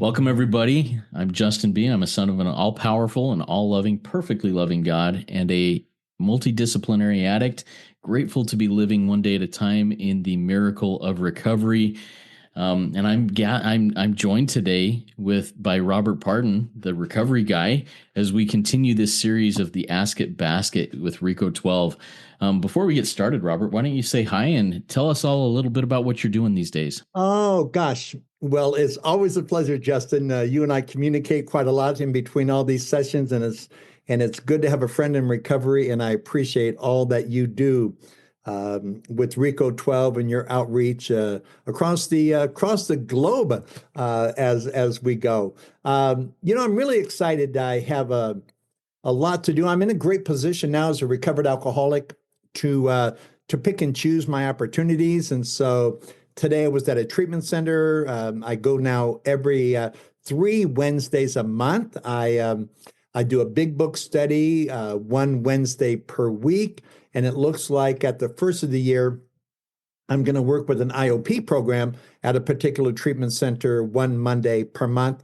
Welcome, everybody. I'm Justin B. I'm a son of an all powerful and all loving, perfectly loving God and a multidisciplinary addict. Grateful to be living one day at a time in the miracle of recovery. And I'm joined today by Robert Pardon, the recovery guy, as we continue this series of the Ask It Basket with Rico 12. Before we get started, Robert, why don't you say hi and tell us all a little bit about what you're doing these days? Oh, gosh. Well, it's always a pleasure, Justin. You and I communicate quite a lot in between all these sessions, and it's good to have a friend in recovery. And I appreciate all that you do with Rico 12 and your outreach across the globe as we go. I'm really excited. I have a lot to do. I'm in a great position now as a recovered alcoholic to pick and choose my opportunities, and so. Today I was at a treatment center. I go now every 3 Wednesdays a month. I do a big book study 1 Wednesday per week, and it looks like at the first of the year, I'm going to work with an IOP program at a particular treatment center 1 Monday per month.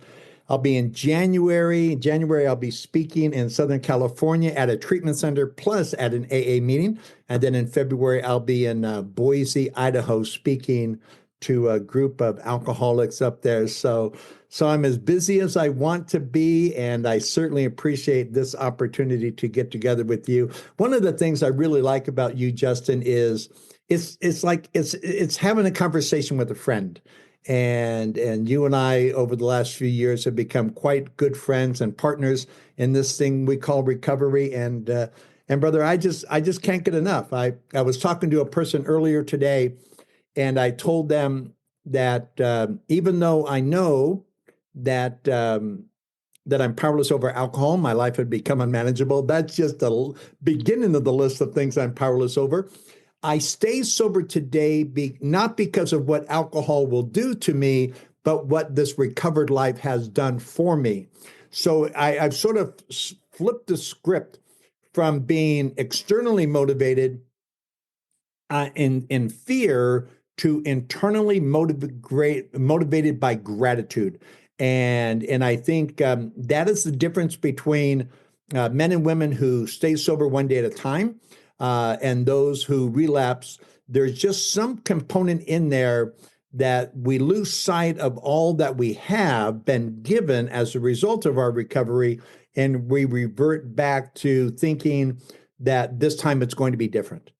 I'll be in January. In January, I'll be speaking in Southern California at a treatment center plus at an AA meeting. And then in February, I'll be in Boise, Idaho, speaking to a group of alcoholics up there. So I'm as busy as I want to be, and I certainly appreciate this opportunity to get together with you. One of the things I really like about you, Justin, is it's having a conversation with a friend. And you and I, over the last few years, have become quite good friends and partners in this thing we call recovery. And brother, I just can't get enough. I was talking to a person earlier today, and I told them that even though I know that that I'm powerless over alcohol, my life had become unmanageable. That's just the beginning of the list of things I'm powerless over. I stay sober today not because of what alcohol will do to me, but what this recovered life has done for me. So I've sort of flipped the script from being externally motivated in fear to internally motivated by gratitude. And I think that is the difference between men and women who stay sober one day at a time and those who relapse. There's just some component in there that we lose sight of all that we have been given as a result of our recovery, and we revert back to thinking that this time it's going to be different.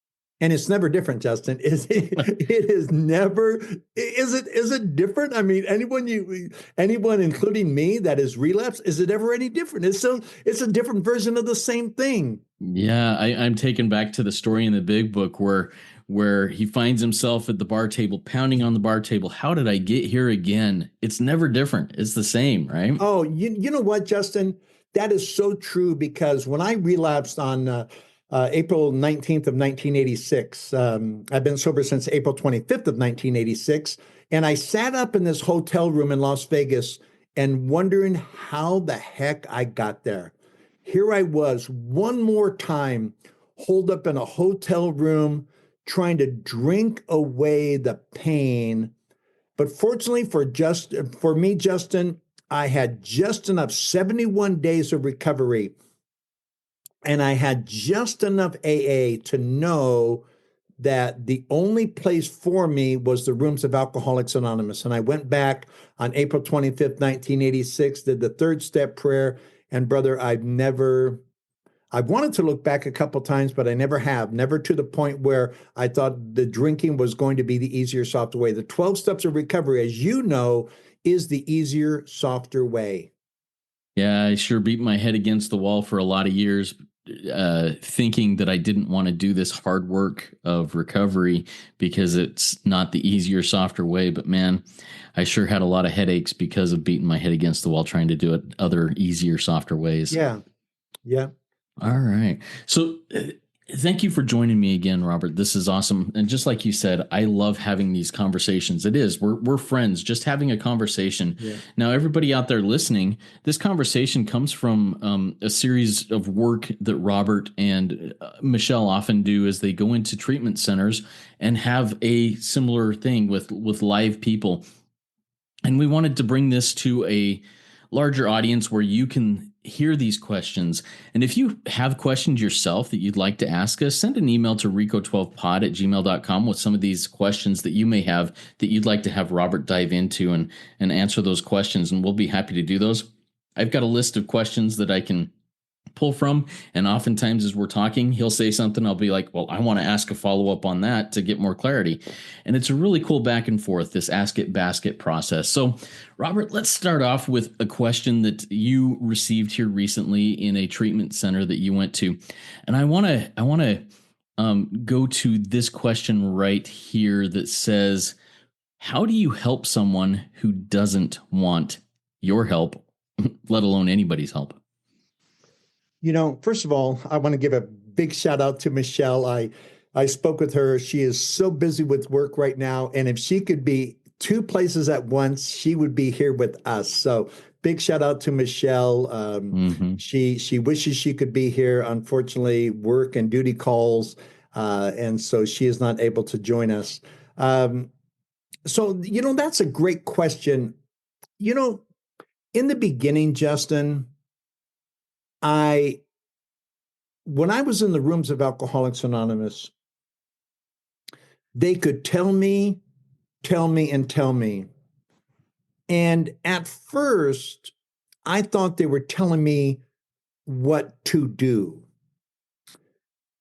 And it's never different, Justin. It is never. Is it different? I mean, anyone, including me, that is relapsed, is it ever any different? It's a different version of the same thing. Yeah, I'm taken back to the story in the big book where he finds himself at the bar table, pounding on the bar table. How did I get here again? It's never different. It's the same, right? Oh, you know what, Justin? That is so true, because when I relapsed on April 19th of 1986. I've been sober since April 25th of 1986. And I sat up in this hotel room in Las Vegas and wondering how the heck I got there. Here I was one more time, holed up in a hotel room, trying to drink away the pain. But fortunately for me, Justin, I had just enough 71 days of recovery. And I had just enough AA to know that the only place for me was the rooms of Alcoholics Anonymous. And I went back on April 25th, 1986, did the third step prayer. And brother, I've wanted to look back a couple times, but I never have, never to the point where I thought the drinking was going to be the easier, softer way. The 12 steps of recovery, as you know, is the easier, softer way. Yeah, I sure beat my head against the wall for a lot of years, thinking that I didn't want to do this hard work of recovery because it's not the easier, softer way. But man, I sure had a lot of headaches because of beating my head against the wall trying to do it other easier, softer ways. Yeah. Yeah. All right. So thank you for joining me again, Robert. This is awesome. And just like you said, I love having these conversations. It is. We're friends, just having a conversation. Yeah. Now, everybody out there listening, this conversation comes from a series of work that Robert and Michelle often do as they go into treatment centers and have a similar thing with live people. And we wanted to bring this to a larger audience where you can hear these questions. And if you have questions yourself that you'd like to ask us, send an email to rico12pod@gmail.com with some of these questions that you may have that you'd like to have Robert dive into and answer those questions. And we'll be happy to do those. I've got a list of questions that I can pull from. And oftentimes, as we're talking, he'll say something. I'll be like, well, I want to ask a follow up on that to get more clarity. And it's a really cool back and forth, this ask it basket process. So, Robert, let's start off with a question that you received here recently in a treatment center that you went to. And I want to go to this question right here that says, how do you help someone who doesn't want your help, let alone anybody's help? First of all, I want to give a big shout out to Michelle. I spoke with her. She is so busy with work right now. And if she could be two places at once, she would be here with us. So big shout out to Michelle. She wishes she could be here. Unfortunately, work and duty calls. And so she is not able to join us. That's a great question. In the beginning, Justin, when I was in the rooms of Alcoholics Anonymous, they could tell me. And at first, I thought they were telling me what to do.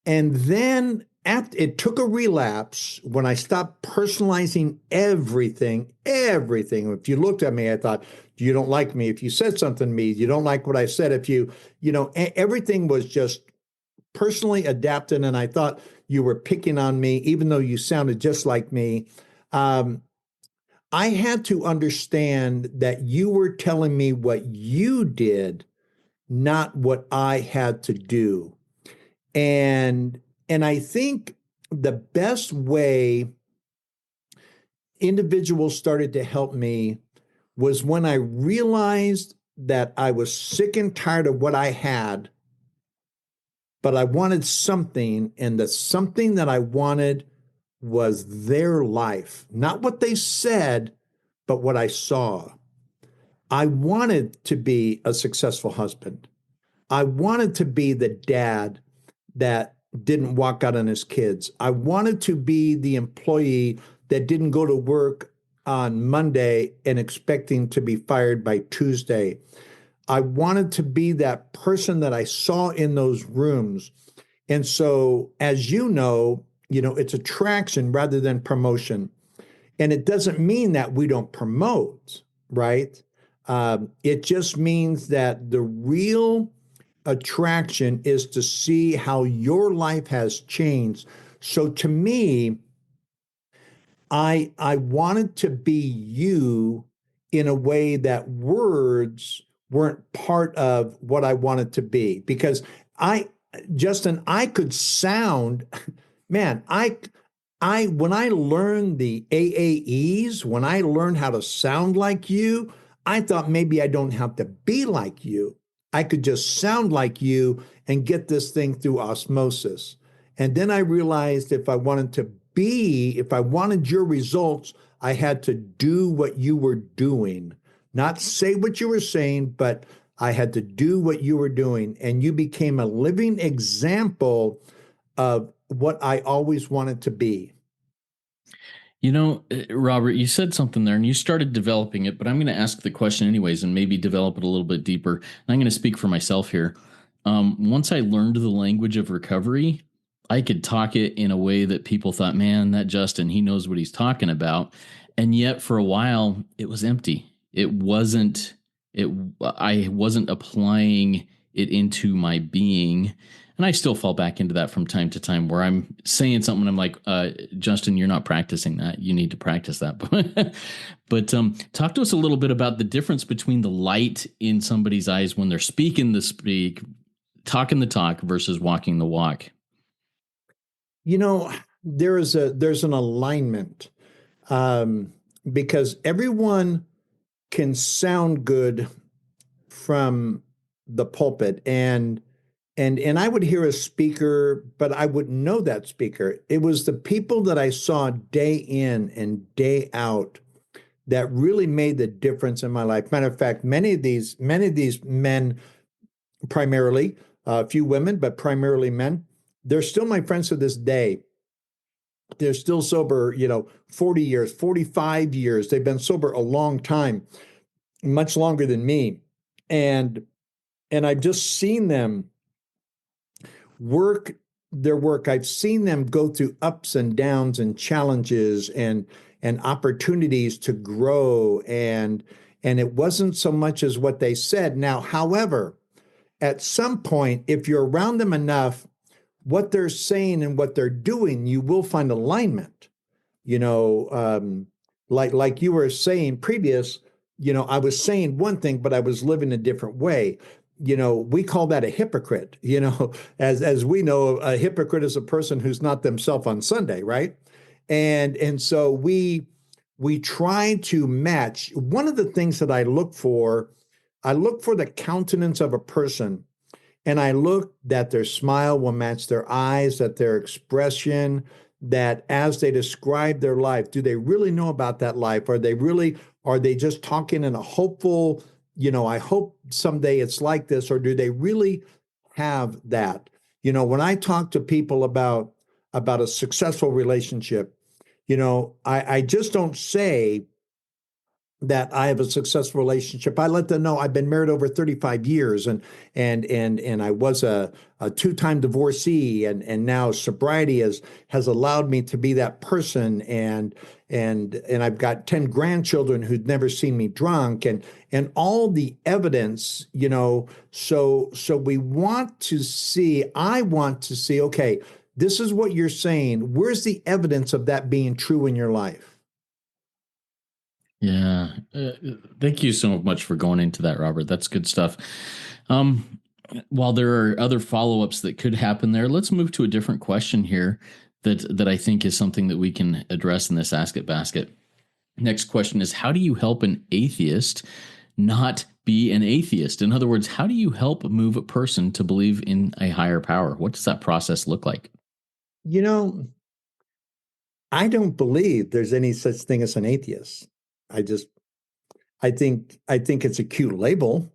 And then it took a relapse when I stopped personalizing everything. If you looked at me, I thought, you don't like me. If you said something to me, you don't like what I said. Everything was just personally adapted. And I thought you were picking on me, even though you sounded just like me. I had to understand that you were telling me what you did, not what I had to do. And I think the best way individuals started to help me was when I realized that I was sick and tired of what I had, but I wanted something, and the something that I wanted was their life, not what they said, but what I saw. I wanted to be a successful husband. I wanted to be the dad that didn't walk out on his kids. I wanted to be the employee that didn't go to work on Monday and expecting to be fired by Tuesday. I wanted to be that person that I saw in those rooms. And so, as it's attraction rather than promotion. And it doesn't mean that we don't promote, right? It just means that the real attraction is to see how your life has changed. So to me, I wanted to be you in a way that words weren't part of what I wanted to be. Because Justin, I could sound, man, when I learned the AAEs, when I learned how to sound like you, I thought maybe I don't have to be like you. I could just sound like you and get this thing through osmosis. And then I realized if I wanted your results, I had to do what you were doing, not say what you were saying, but I had to do what you were doing. And you became a living example of what I always wanted to be. Robert, you said something there and you started developing it, but I'm going to ask the question anyways and maybe develop it a little bit deeper. And I'm going to speak for myself here. Once I learned the language of recovery, I could talk it in a way that people thought, man, that Justin, he knows what he's talking about. And yet for a while, it was empty. I wasn't applying it into my being. And I still fall back into that from time to time where I'm saying something. I'm like, Justin, you're not practicing that. You need to practice that. But talk to us a little bit about the difference between the light in somebody's eyes when they're speaking the speak, talking the talk versus walking the walk. There's an alignment because everyone can sound good from the pulpit and I would hear a speaker, but I wouldn't know that speaker. It was the people that I saw day in and day out that really made the difference in my life. Matter of fact, many of these men, primarily a few women, but primarily men, they're still my friends to this day. They're still sober, 40 years, 45 years. They've been sober a long time, much longer than me. And I've just seen them work their work. I've seen them go through ups and downs and challenges and opportunities to grow. And it wasn't so much as what they said. Now, however, at some point, if you're around them enough, what they're saying and what they're doing, you will find alignment. You know, like you were saying previous, I was saying one thing, but I was living a different way. We call that a hypocrite. As we know, a hypocrite is a person who's not themselves on Sunday, right? And so we try to match. One of the things that I look for the countenance of a person, and I look that their smile will match their eyes, that their expression, that as they describe their life, do they really know about that life? Are they just talking in a hopeful, I hope someday it's like this, or do they really have that? When I talk to people about a successful relationship, I just don't say that I have a successful relationship. I let them know I've been married over 35 years, and I was a two-time divorcee, and now sobriety has allowed me to be that person, and I've got 10 grandchildren who'd never seen me drunk, and all the evidence, so I want to see, okay, this is what you're saying. Where's the evidence of that being true in your life? Yeah. Thank you so much for going into that, Robert. That's good stuff. Um, while there are other follow-ups that could happen there, let's move to a different question here that I think is something that we can address in this Ask It basket. Next question is, how do you help an atheist not be an atheist? In other words, how do you help move a person to believe in a higher power? What does that process look like? You know, I don't believe there's any such thing as an atheist. I just I think it's a cute label,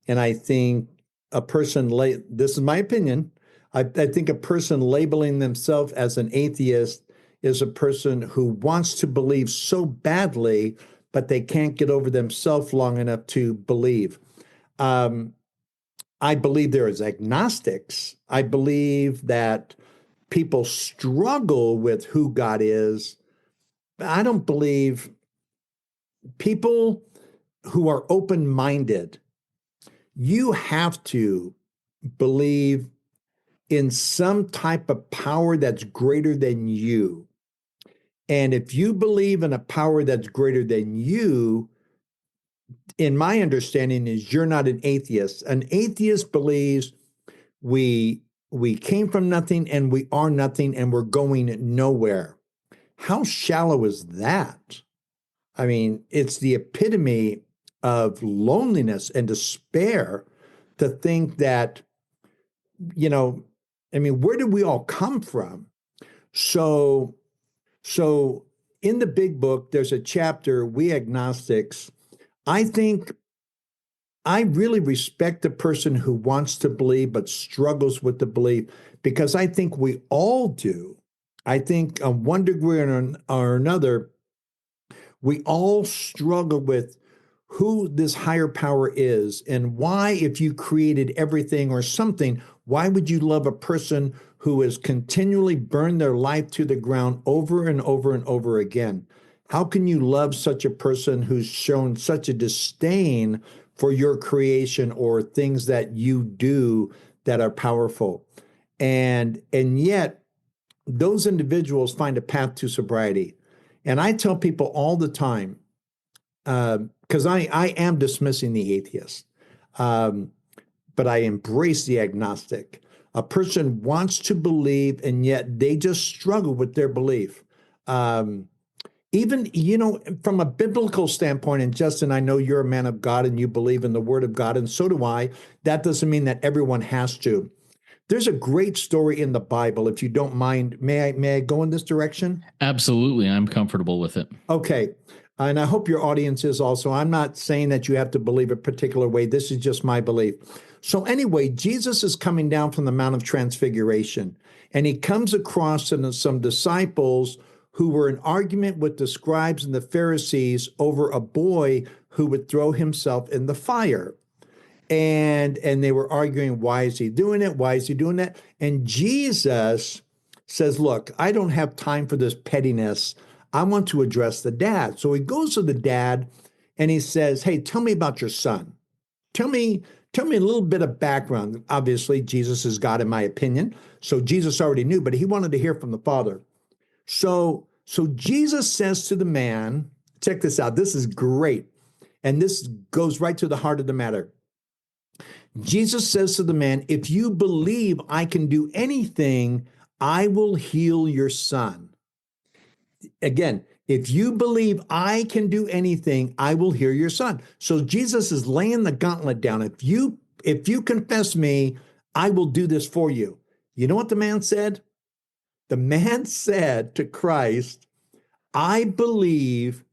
and I think this is my opinion. I think a person labeling themselves as an atheist is a person who wants to believe so badly, but they can't get over themselves long enough to believe. Um, I believe there is agnostics. I believe that people struggle with who God is. I don't believe people who are open minded, you have to believe in some type of power that's greater than you. And if you believe in a power that's greater than you, in my understanding, is you're not an atheist. An atheist believes we we came from nothing and we are nothing and we're going nowhere. How shallow is that? I mean, it's the epitome of loneliness and despair to think that, you know, I mean, where did we all come from? So, so in the big book, there's a chapter, We Agnostics. I think I really respect the person who wants to believe but struggles with the belief, because I think we all do. I think on one degree or another, we all struggle with who this higher power is and why, if you created everything or something, why would you love a person who has continually burned their life to the ground over and over and over again? How can you love such a person who's shown such a disdain for your creation or things that you do that are powerful? And yet those individuals find a path to sobriety. And I tell people all the time, because I am dismissing the atheist, but I embrace the agnostic. A person wants to believe, and yet they just struggle with their belief. Even, from a biblical standpoint, and Justin, I know you're a man of God and you believe in the word of God, and so do I. That doesn't mean that everyone has to. There's a great story in the Bible, if you don't mind. May I go in this direction? Absolutely. I'm comfortable with it. Okay. And I hope your audience is also. I'm not saying that you have to believe a particular way. This is just my belief. So, anyway, Jesus is coming down from the Mount of Transfiguration, and he comes across some disciples who were in argument with the scribes and the Pharisees over a boy who would throw himself in the fire. And they were arguing, why is he doing it? Why is he doing that? And Jesus says, look, I don't have time for this pettiness. I want to address the dad. So he goes to the dad and he says, hey, tell me about your son. Tell me a little bit of background. Obviously, Jesus is God, in my opinion. So Jesus already knew, but he wanted to hear from the father. So Jesus says to the man, check this out. This is great. And this goes right to the heart of the matter. Jesus says to the man, if you believe I can do anything, I will heal your son. Again, if you believe I can do anything, I will heal your son. So Jesus is laying the gauntlet down. If you confess me, I will do this for you. You know what the man said? The man said to Christ, I believe,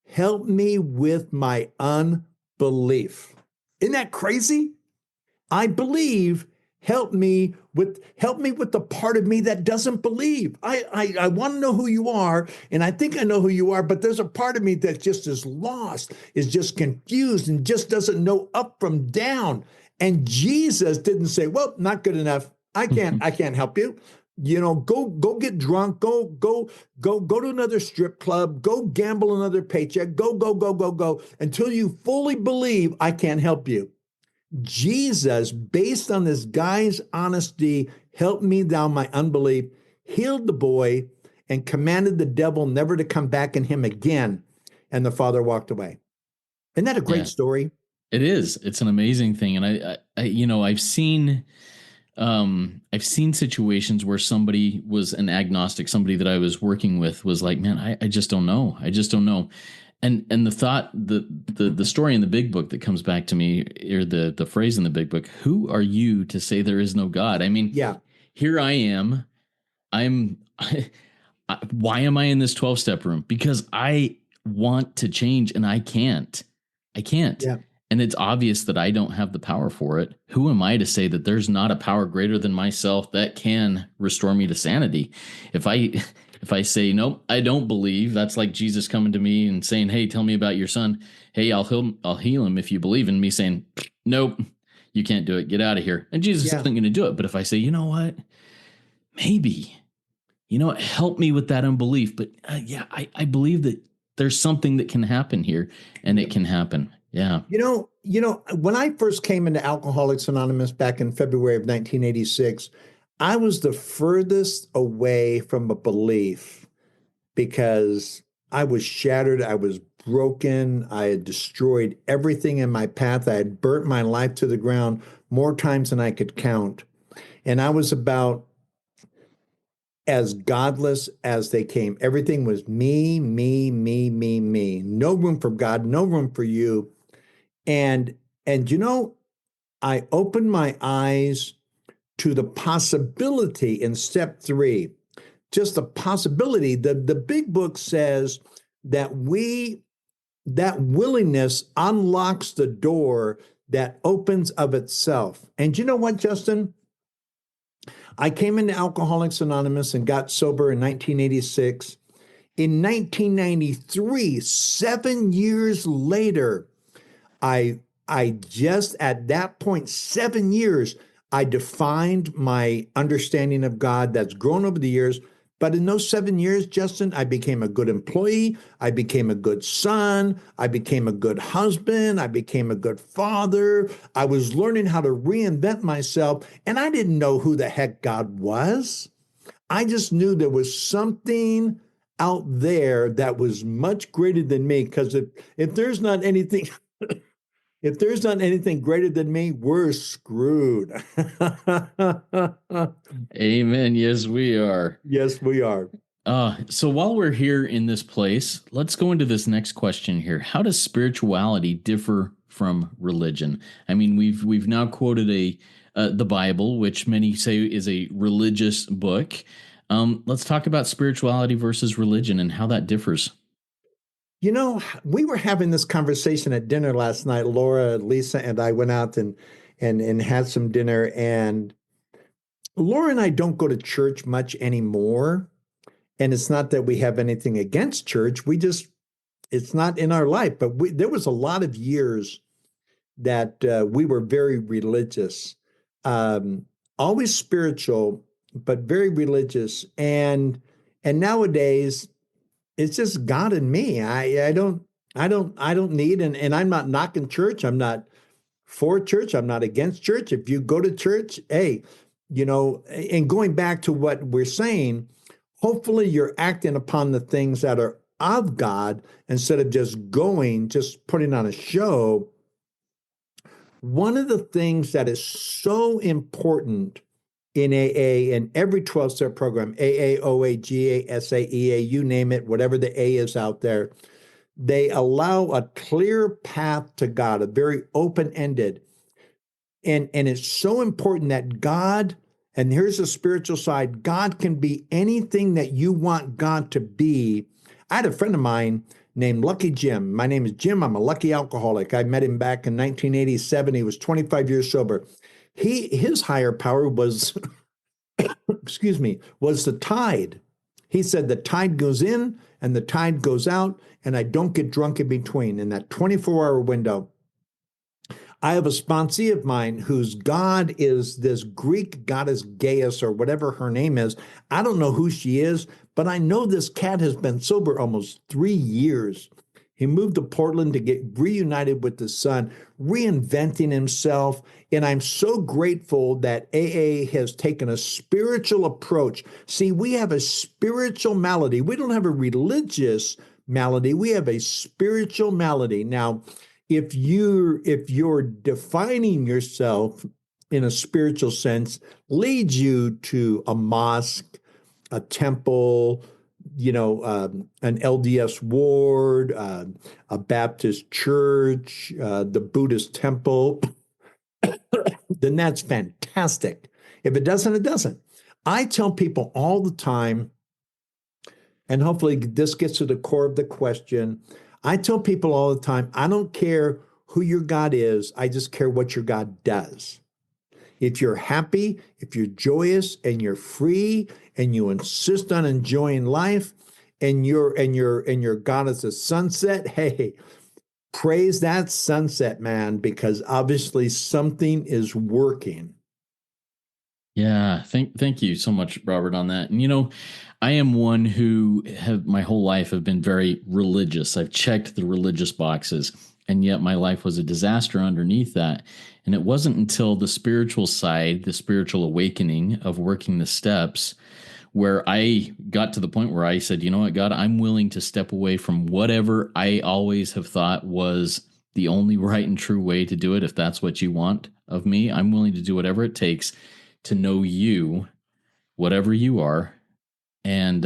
help me with my unbelief. Isn't that crazy? I believe, help me with the part of me that doesn't believe. I want to know who you are, and I think I know who you are, but there's a part of me that just is lost, is just confused, and just doesn't know up from down. And Jesus didn't say, well, not good enough. I can't help you. Go get drunk, go to another strip club, go gamble another paycheck, go until you fully believe I can't help you. Jesus, based on this guy's honesty, help me down my unbelief, healed the boy, and commanded the devil never to come back in him again. And the father walked away. Isn't that a great Yeah, story? it is. It's an amazing thing. And I've seen situations where somebody was an agnostic, somebody that I was working with was like, man, I just don't know. I just don't know. And the thought, the story in the big book that comes back to me, or the phrase in the big book, who are you to say there is no God? I mean, Yeah, here I am. I'm why am I in this 12-step room? Because I want to change and I can't. I can't. yeah, And it's obvious that I don't have the power for it. Who am I to say that there's not a power greater than myself that can restore me to sanity? If I if I say nope, I don't believe, that's like Jesus coming to me and saying, "Hey, tell me about your son." "Hey, I'll heal him if you believe," in me saying, "Nope, you can't do it. Get out of here." And Jesus yeah. isn't going to do it. But if I say, "You know what? Maybe, help me with that unbelief." But yeah, I believe that there's something that can happen here, and it can happen. Yeah. When I first came into Alcoholics Anonymous back in February of 1986, I was the furthest away from a belief because I was shattered. I was broken. I had destroyed everything in my path. I had burnt my life to the ground more times than I could count. And I was about as godless as they came. Everything was me, me, me, me, me. No room for God, no room for you. And I opened my eyes to the possibility in step 3, just the possibility. The big book says that that willingness unlocks the door that opens of itself. And you know what, Justin? I came into Alcoholics Anonymous and got sober in 1986. In 1993, 7 years later, I just at that point, 7 years, I defined my understanding of God that's grown over the years. But in those 7 years, Justin, I became a good employee. I became a good son. I became a good husband. I became a good father. I was learning how to reinvent myself. And I didn't know who the heck God was. I just knew there was something out there that was much greater than me. Because if there's not anything if there's not anything greater than me, we're screwed. Amen. Yes, we are. Yes, we are. So while we're here in this place, let's go into this next question here. How does spirituality differ from religion? I mean, we've now quoted the Bible, which many say is a religious book. Let's talk about spirituality versus religion and how that differs. You know, we were having this conversation at dinner last night. Laura, Lisa, and I went out and had some dinner. And Laura and I don't go to church much anymore. And it's not that we have anything against church. We just it's not in our life. But there was a lot of years that we were very religious, um, always spiritual, but very religious. And nowadays it's just God and me. I don't need, and I'm not knocking church. I'm not for church. I'm not against church. If you go to church, hey, and going back to what we're saying, hopefully you're acting upon the things that are of God instead of just putting on a show. One of the things that is so important in AA and every 12-step program, AA, OA, GA, SA, EA, you name it, whatever the A is out there, they allow a clear path to God, a very open-ended. And it's so important that God, and here's the spiritual side, God can be anything that you want God to be. I had a friend of mine named Lucky Jim. My name is Jim. I'm a lucky alcoholic. I met him back in 1987. He was 25 years sober. His higher power was, excuse me, was the tide. He said the tide goes in and the tide goes out, and I don't get drunk in between in that 24-hour window. I have a sponsee of mine whose God is this Greek goddess Gaius or whatever her name is. I don't know who she is, but I know this cat has been sober almost 3 years. He moved to Portland to get reunited with the son, reinventing himself. And I'm so grateful that AA has taken a spiritual approach. See, we have a spiritual malady. We don't have a religious malady. We have a spiritual malady. Now, if you're defining yourself in a spiritual sense, leads you to a mosque, a temple, an LDS ward, a Baptist church, the Buddhist temple, then that's fantastic. If it doesn't, it doesn't. I tell people all the time, and hopefully this gets to the core of the question. I tell people all the time, I don't care who your God is, I just care what your God does. If you're happy, if you're joyous and you're free and you insist on enjoying life and your God is a sunset, hey, praise that sunset, man, because obviously something is working. Yeah, thank you so much, Robert, on that. And I am one who have my whole life have been very religious. I've checked the religious boxes, and yet my life was a disaster underneath that. And it wasn't until the spiritual side, the spiritual awakening of working the steps, where I got to the point where I said, you know what, God, I'm willing to step away from whatever I always have thought was the only right and true way to do it. If that's what you want of me, I'm willing to do whatever it takes to know you, whatever you are. And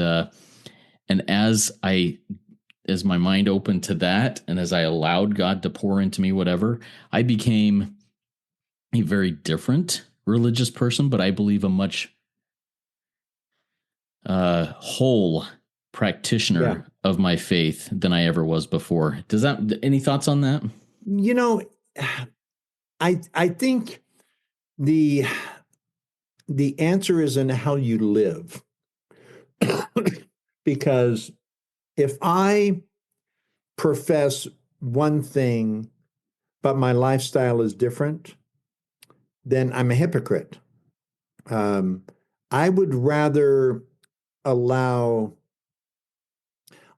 as my mind opened to that, and as I allowed God to pour into me whatever, I became a very different religious person, but I believe a much whole Yeah. practitioner of my faith than I ever was before. Does that, any thoughts on that? You know, I think the the answer is in how you live. Because if I profess one thing, but my lifestyle is different, then I'm a hypocrite. Um, I would rather allow,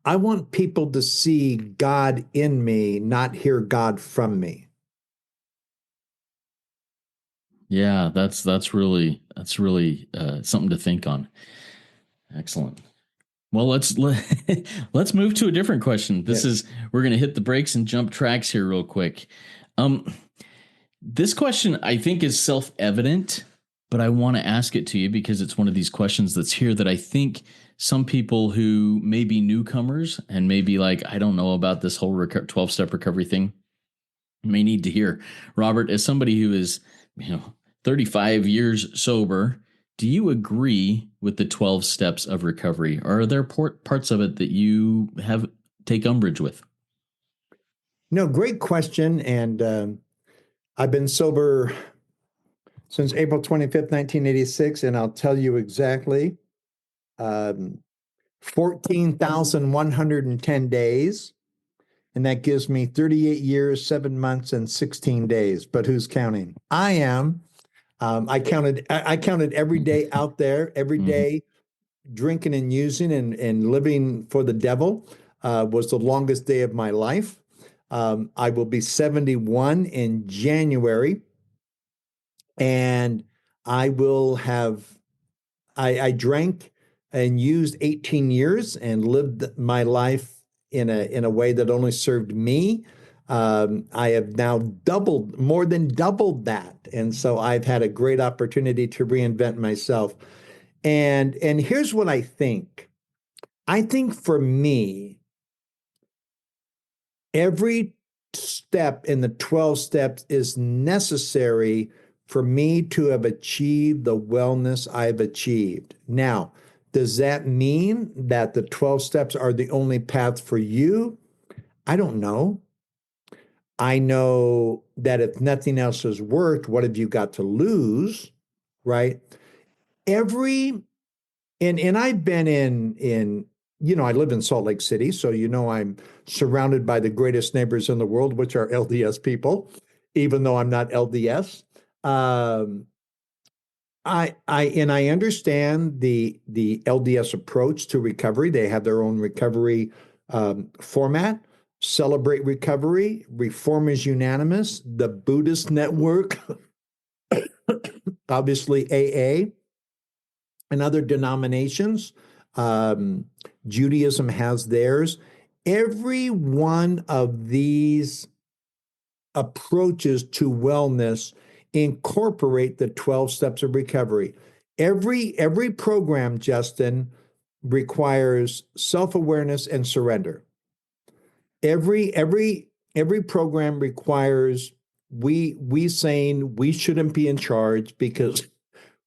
I want people to see God in me, not hear God from me. Yeah, that's really something to think on. Excellent. Well, let's move to a different question. Yeah. We're going to hit the brakes and jump tracks here real quick. Um, this question I think is self-evident, but I want to ask it to you because it's one of these questions that's here that I think some people who may be newcomers and maybe like, I don't know about this whole 12-step recovery thing may need to hear. Robert, as somebody who is, 35 years sober, do you agree with the 12 steps of recovery? Or are there parts of it that you have take umbrage with? No, great question. And I've been sober since April 25th, 1986, and I'll tell you exactly, um, 14,110 days. And that gives me 38 years, 7 months, and 16 days. But who's counting? I am. I counted every day out there, every Mm-hmm. day drinking and using and living for the devil was the longest day of my life. I will be 71 in January, and I will have, I drank and used 18 years and lived my life in a way that only served me. I have now doubled, more than doubled that. And so I've had a great opportunity to reinvent myself. And here's what I think. I think for me, every step in the 12 steps is necessary for me to have achieved the wellness I've achieved. Now, does that mean that the 12 steps are the only path for you? I don't know. I know that if nothing else has worked, what have you got to lose? Right? Every and I've been in I live in Salt Lake City, so I'm surrounded by the greatest neighbors in the world, which are LDS people, even though I'm not LDS. Um, I understand the LDS approach to recovery. They have their own recovery format. Celebrate Recovery, Reform is Unanimous, the Buddhist Network, obviously AA, and other denominations. Um, Judaism has theirs. Every one of these approaches to wellness incorporate the 12 steps of recovery. Every program, Justin, requires self-awareness and surrender. Every program requires we saying we shouldn't be in charge because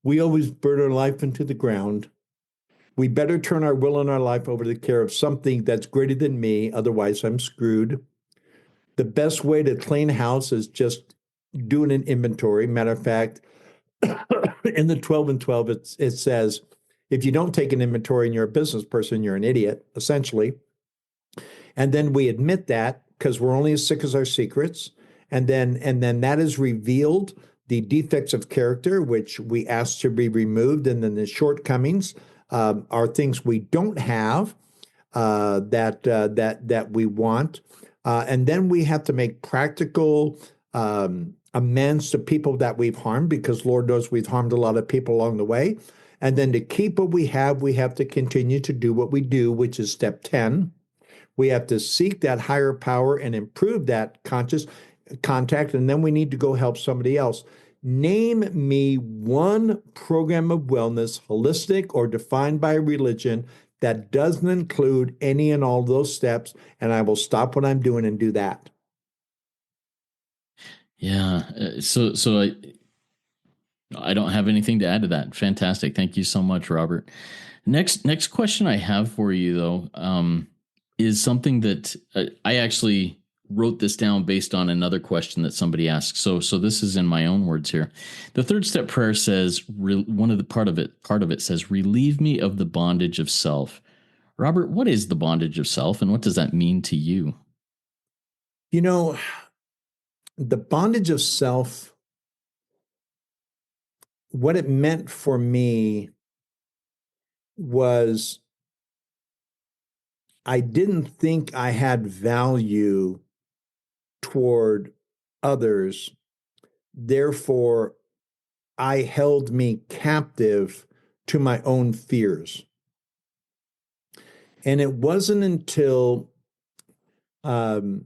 we always burn our life into the ground. We better turn our will and our life over to the care of something that's greater than me, otherwise I'm screwed. The best way to clean house is just doing an inventory. Matter of fact, in the 12 and 12, it says, if you don't take an inventory and you're a business person, you're an idiot, essentially. And then we admit that because we're only as sick as our secrets. And then that is revealed the defects of character, which we ask to be removed, and then the shortcomings are things we don't have that we want, and then we have to make practical amends to people that we've harmed, because Lord knows we've harmed a lot of people along the way. And then to keep what we have to continue to do what we do, which is step 10. We have to seek that higher power and improve that conscious contact, and then we need to go help somebody else. Name me one program of wellness, holistic or defined by religion, that doesn't include any and all those steps, and I will stop what I'm doing and do that. Yeah. I don't have anything to add to that. Fantastic. Thank you so much, Robert. Next question I have for you though, is something that I actually wrote this down based on another question that somebody asked. So this is in my own words here. The third step prayer says, one of the part of it says, relieve me of the bondage of self. Robert, what is the bondage of self, and what does that mean to you? You know, the bondage of self, what it meant for me was I didn't think I had value toward others. Therefore, I held me captive to my own fears. And it wasn't until um,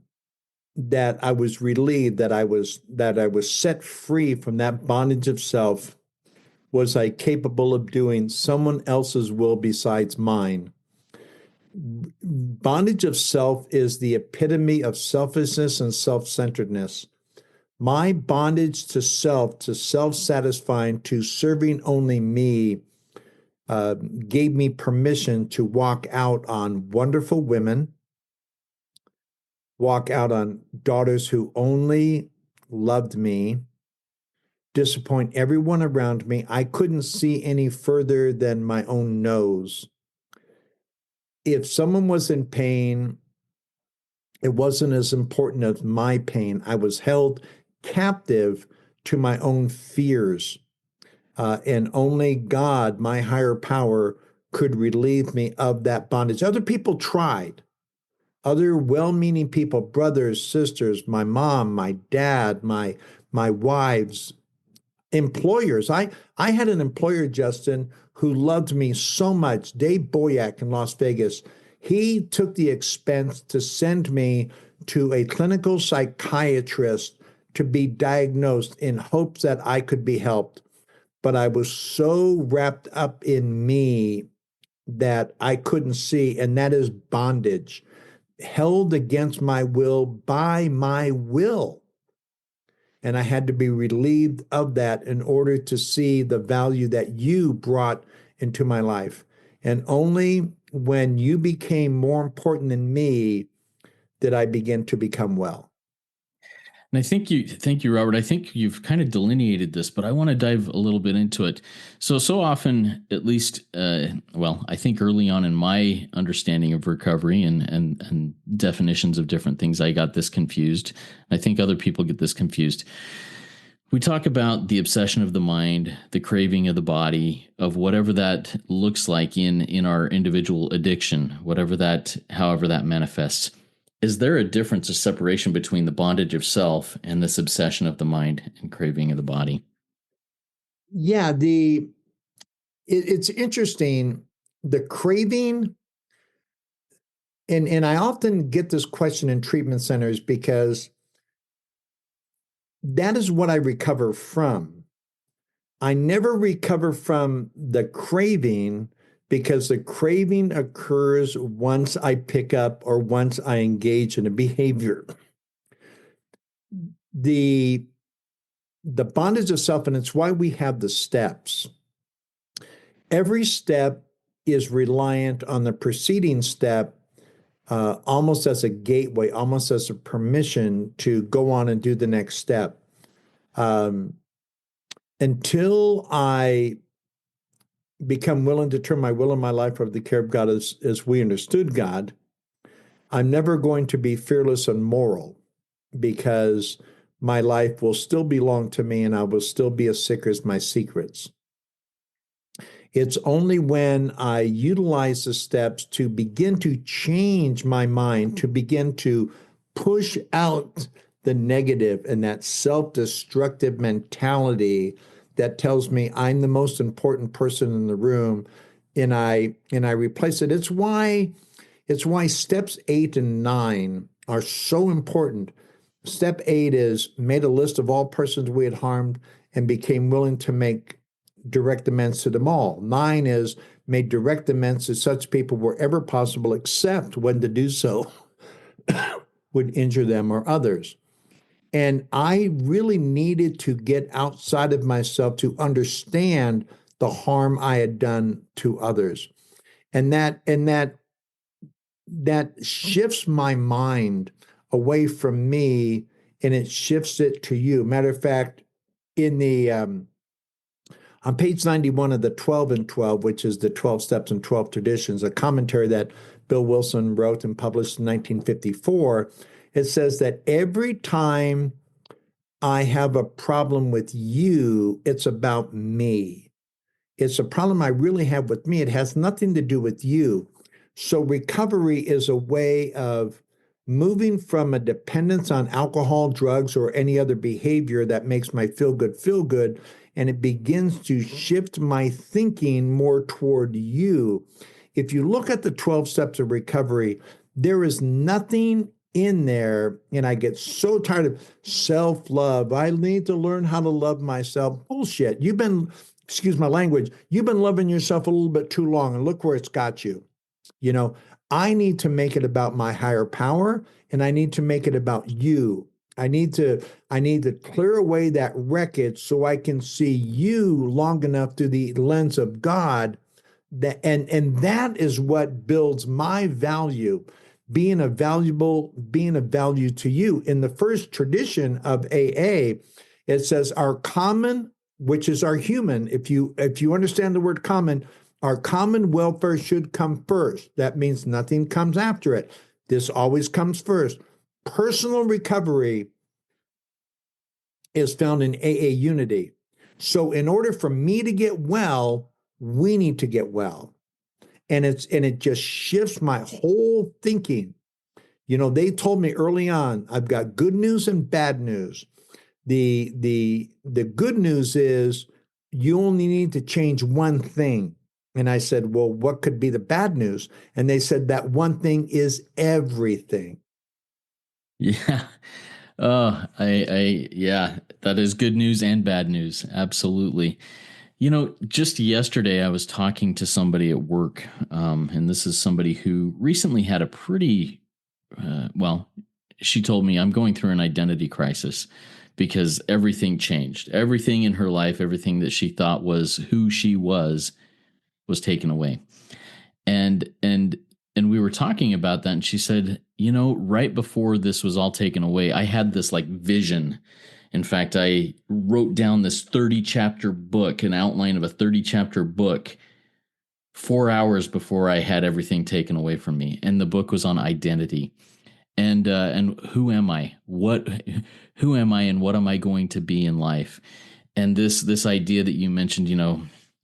that I was relieved, that I was set free from that bondage of self. Was I capable of doing someone else's will besides mine? Bondage of self is the epitome of selfishness and self-centeredness. My bondage to self-satisfying, to serving only me, gave me permission to walk out on wonderful women, walk out on daughters who only loved me, disappoint everyone around me. I couldn't see any further than my own nose. If someone was in pain, it wasn't as important as my pain. I was held captive to my own fears. And only God, my higher power, could relieve me of that bondage. Other people tried. Other well-meaning people, brothers, sisters, my mom, my dad, my wives, employers. I had an employer, Justin, who loved me so much. Dave Boyack in Las Vegas. He took the expense to send me to a clinical psychiatrist to be diagnosed in hopes that I could be helped. But I was so wrapped up in me that I couldn't see, and that is bondage, held against my will by my will. And I had to be relieved of that in order to see the value that you brought into my life. And only when you became more important than me did I begin to become well. And thank you, Robert. I think you've kind of delineated this, but I want to dive a little bit into it. So often, at least, well, I think early on in my understanding of recovery and definitions of different things, I got this confused. I think other people get this confused. We talk about the obsession of the mind, the craving of the body, of whatever that looks like in our individual addiction, however that manifests. Is there a difference, a separation between the bondage of self and this obsession of the mind and craving of the body? Yeah, it's interesting. The craving, and I often get this question in treatment centers because that is what I recover from. I never recover from the craving because the craving occurs once I pick up or once I engage in a behavior. The bondage of self, and it's why we have the steps. Every step is reliant on the preceding step, almost as a gateway, almost as a permission to go on and do the next step. Until I become willing to turn my will and my life over to the care of God as we understood God, I'm never going to be fearless and moral because my life will still belong to me and I will still be as sick as my secrets. It's only when I utilize the steps to begin to change my mind, to begin to push out the negative and that self-destructive mentality that tells me I'm the most important person in the room, and I replace it. It's why steps 8 and 9 are so important. Step 8 is made a list of all persons we had harmed and became willing to make direct amends to them all. 9 is made direct amends to such people wherever possible, except when to do so would injure them or others. And I really needed to get outside of myself to understand the harm I had done to others. And that shifts my mind away from me and it shifts it to you. Matter of fact, in the on page 91 of the 12 and 12, which is the 12 Steps and 12 Traditions, a commentary that Bill Wilson wrote and published in 1954, it says that every time I have a problem with you, it's about me. It's a problem I really have with me. It has nothing to do with you. So recovery is a way of moving from a dependence on alcohol, drugs, or any other behavior that makes my feel good, and it begins to shift my thinking more toward you. If you look at the 12 steps of recovery, there is nothing in there, and I get so tired of self-love. I need to learn how to love myself. Bullshit. Excuse my language, you've been loving yourself a little bit too long, and look where it's got you. You know, I need to make it about my higher power, and I need to make it about you. I need to clear away that wreckage so I can see you long enough through the lens of God. And that is what builds my value. being of value to you. In the first tradition of AA, it says our common, which is our human. If you understand the word common, our common welfare should come first. That means nothing comes after it. This always comes first. Personal recovery is found in AA unity. So in order for me to get well, we need to get well. And it just shifts my whole thinking. They told me early on, I've got good news and bad news. The good news is you only need to change one thing. And I said, well, what could be the bad news? And they said that one thing is everything. Yeah. Yeah, that is good news and bad news. Absolutely. Just yesterday I was talking to somebody at work, and this is somebody who recently had a pretty, well, she told me I'm going through an identity crisis because everything changed. Everything in her life, everything that she thought was who she was taken away. And we were talking about that, and she said, right before this was all taken away, I had this like vision. In fact, I wrote down this 30 chapter book, an outline of a 30 chapter book, 4 hours before I had everything taken away from me. And the book was on identity. And who am I? Who am I, and what am I going to be in life? And this idea that you mentioned,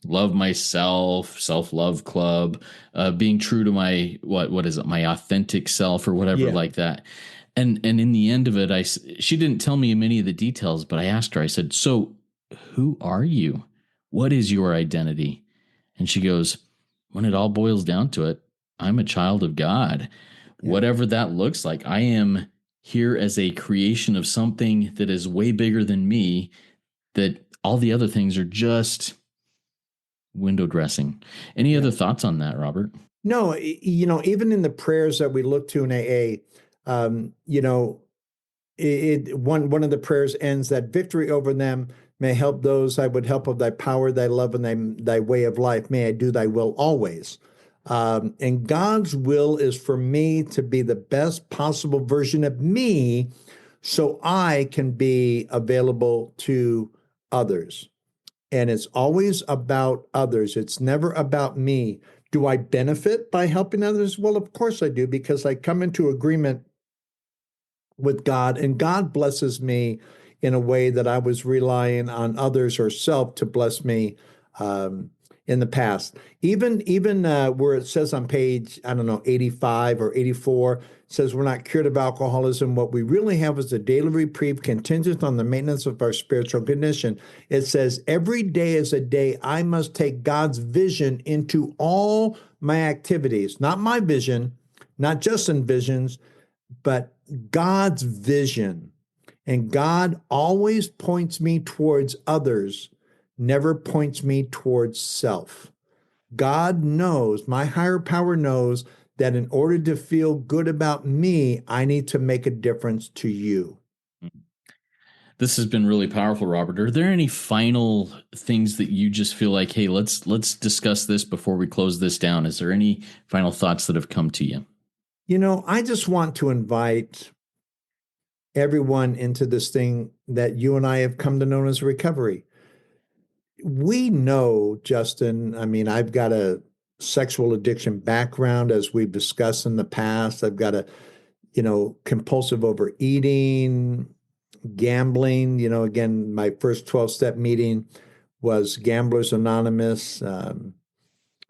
love myself, self-love club, being true to my what is it, my authentic self or whatever, Yeah. like that. And in the end of it, she didn't tell me many of the details, but I asked her, I said, so who are you? What is your identity? And she goes, when it all boils down to it, I'm a child of God. Yeah. Whatever that looks like, I am here as a creation of something that is way bigger than me, that all the other things are just window dressing. Any other thoughts on that, Robert? No, even in the prayers that we look to in AA, one of the prayers ends that victory over them may help those I would help of thy power, thy love, and thy way of life. May I do thy will always. And God's will is for me to be the best possible version of me so I can be available to others. And it's always about others. It's never about me. Do I benefit by helping others? Well, of course I do, because I come into agreement with God, and God blesses me in a way that I was relying on others or self to bless me in the past. Even where it says on page, I don't know, 85 or 84, says we're not cured of alcoholism. What we really have is a daily reprieve contingent on the maintenance of our spiritual condition. It says every day is a day I must take God's vision into all my activities, not my vision, not just in visions, but God's vision. And God always points me towards others, never points me towards self. God knows, my higher power knows that in order to feel good about me, I need to make a difference to you. This has been really powerful, Robert. Are there any final things that you just feel like, hey, let's discuss this before we close this down? Is there any final thoughts that have come to you? I just want to invite everyone into this thing that you and I have come to know as recovery. We know, Justin, I mean, I've got a sexual addiction background, as we've discussed in the past. I've got a, compulsive overeating, gambling. Again, my first 12-step meeting was Gamblers Anonymous.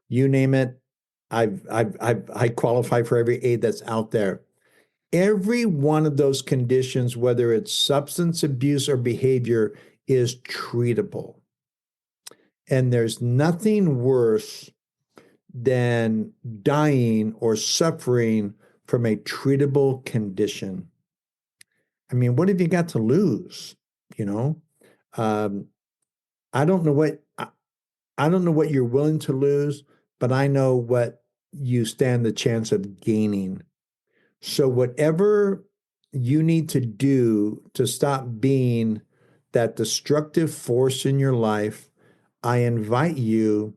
You name it, I qualify for every aid that's out there. Every one of those conditions, whether it's substance abuse or behavior, is treatable. And there's nothing worse than dying or suffering from a treatable condition. I mean, what have you got to lose? You know, um, I don't know what I don't know what you're willing to lose, but I know what you stand the chance of gaining. So whatever you need to do to stop being that destructive force in your life, I invite you,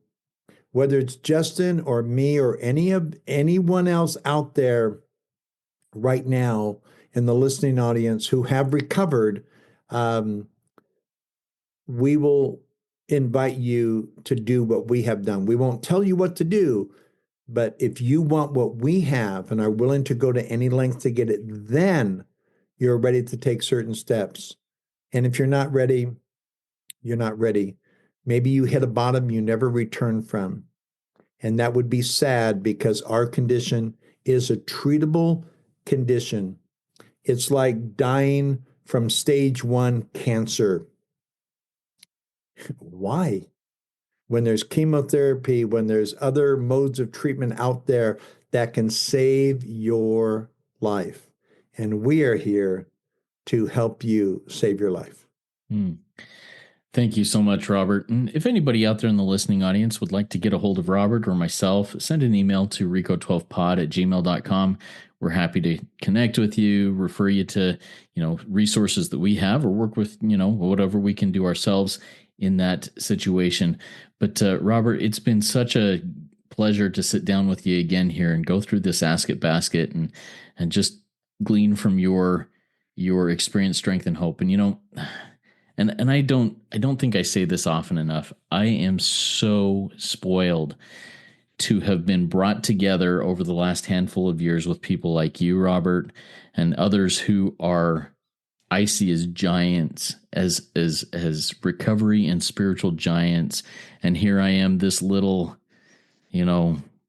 whether it's Justin or me or anyone else out there, right now in the listening audience who have recovered, um, we will invite you to do what we have done. We won't tell you what to do, but if you want what we have and are willing to go to any length to get it, then you're ready to take certain steps. And if you're not ready, you're not ready. Maybe you hit a bottom you never return from. And that would be sad because our condition is a treatable condition. It's like dying from stage 1 cancer. Why? When there's chemotherapy, when there's other modes of treatment out there that can save your life. And we are here to help you save your life. Mm. Thank you so much, Robert. And if anybody out there in the listening audience would like to get a hold of Robert or myself, send an email to rico12pod@gmail.com. We're happy to connect with you, refer you to, resources that we have, or work with, whatever we can do ourselves in that situation. But Robert, it's been such a pleasure to sit down with you again here and go through this Ask It basket and just glean from your experience, strength, and hope. And and I don't think I say this often enough. I am so spoiled to have been brought together over the last handful of years with people like you, Robert, and others who are, I see as giants, as recovery and spiritual giants. And here I am, this little,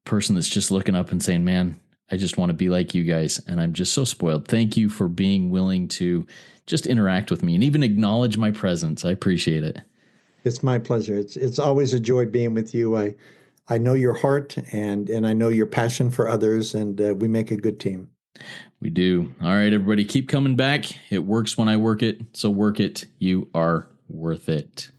person that's just looking up and saying, man, I just want to be like you guys. And I'm just so spoiled. Thank you for being willing to just interact with me and even acknowledge my presence. I appreciate it. It's my pleasure. It's always a joy being with you. I know your heart and I know your passion for others, and we make a good team. We do. All right, everybody, keep coming back. It works when I work it, so work it. You are worth it.